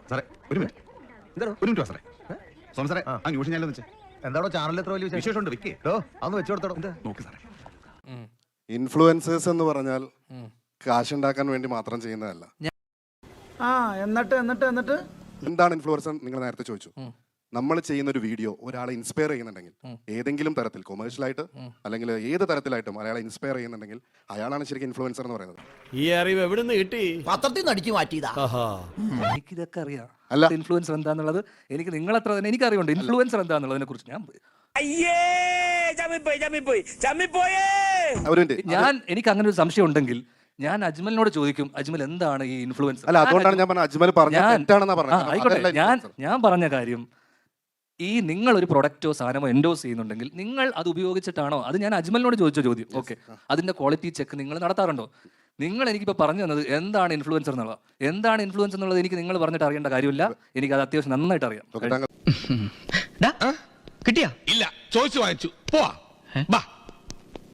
സാറേ ഒരു മിനിറ്റ് ഒരു മിനിറ്റ് സാറേ സോമൻ സാറേ ആ ന്യൂസ് ഞാനൊന്ന് വെച്ചേ എന്താണോ ചാനലിൽ എത്ര വലിയ വിശേഷമുണ്ട് വെക്കേ അതൊന്ന് വെച്ചോടത്തോ. നോക്ക് സാറേ. ഇൻഫ്ലുവൻസേഴ്സ് എന്ന് പറഞ്ഞാൽ കാശുണ്ടാക്കാൻ വേണ്ടി മാത്രം ചെയ്യുന്നതല്ല. എന്നിട്ട് എന്താണ് ഇൻഫ്ലുവൻസർ നിങ്ങൾ നേരത്തെ ചോദിച്ചു. നമ്മൾ ചെയ്യുന്ന ഒരു വീഡിയോ ഒരാളെ ഇൻസ്പയർ ചെയ്യുന്നുണ്ടെങ്കിൽ ഏതെങ്കിലും തരത്തിൽ കൊമേഴ്ഷ്യലായിട്ട് അല്ലെങ്കിൽ ഏത് തരത്തിലായിട്ടും അയാളെ ഇൻസ്പയർ ചെയ്യുന്നുണ്ടെങ്കിൽ അയാളാണ് ശരിക്കും ഇൻഫ്ലുവൻസർ എന്ന് പറയുന്നത്. ഈ അറിവ് എവിടെ നിന്ന് കിട്ടി? പത്രത്തിൽ നിന്ന് അടിച്ചു മാറ്റിയതാ. എനിക്കിതൊക്കെ അറിയാം. അല്ല ഇൻഫ്ലുവൻസർ എന്താന്നുള്ളത് എനിക്ക് നിങ്ങളത്ര തന്നെ എനിക്കറിയുണ്ട്. ഇൻഫ്ലുവൻസർ എന്താന്നുള്ളതിനെ കുറിച്ച് എനിക്ക് അങ്ങനെ ഒരു സംശയം ഉണ്ടെങ്കിൽ ഞാൻ അജ്മലിനോട് ചോദിക്കും, അജ്മൽ എന്താണ് ഈ ഇൻഫ്ലുവൻസർ? അല്ല, അതുകൊണ്ടാണ് ഞാൻ പറഞ്ഞത് അജ്മൽ പറഞ്ഞത്. ഞാൻ പറഞ്ഞ കാര്യം, ഈ നിങ്ങൾ ഒരു പ്രൊഡക്റ്റോ സാധനമോ എൻഡോസ് ചെയ്യുന്നുണ്ടെങ്കിൽ നിങ്ങൾ അത് ഉപയോഗിച്ചിട്ടാണോ? അത് ഞാൻ അജ്മലിനോട് ചോദിച്ച ചോദ്യം. ഓക്കെ, അതിന്റെ ക്വാളിറ്റി ചെക്ക് നിങ്ങൾ നടത്താറുണ്ടോ? നിങ്ങൾ എനിക്കിപ്പോൾ പറഞ്ഞു തന്നത് എന്താണ് ഇൻഫ്ലുവൻസർ എന്നുള്ളത്. എന്താണ് ഇൻഫ്ലുവൻസർ എന്നുള്ളത് എനിക്ക് നിങ്ങൾ പറഞ്ഞിട്ട് അറിയേണ്ട കാര്യമില്ല. എനിക്ക് അത് അത്യാവശ്യം നന്നായിട്ട് അറിയാം. കിട്ടിയാ? ഇല്ല, ചോദിച്ചു വാങ്ങിച്ചു. പോവാ.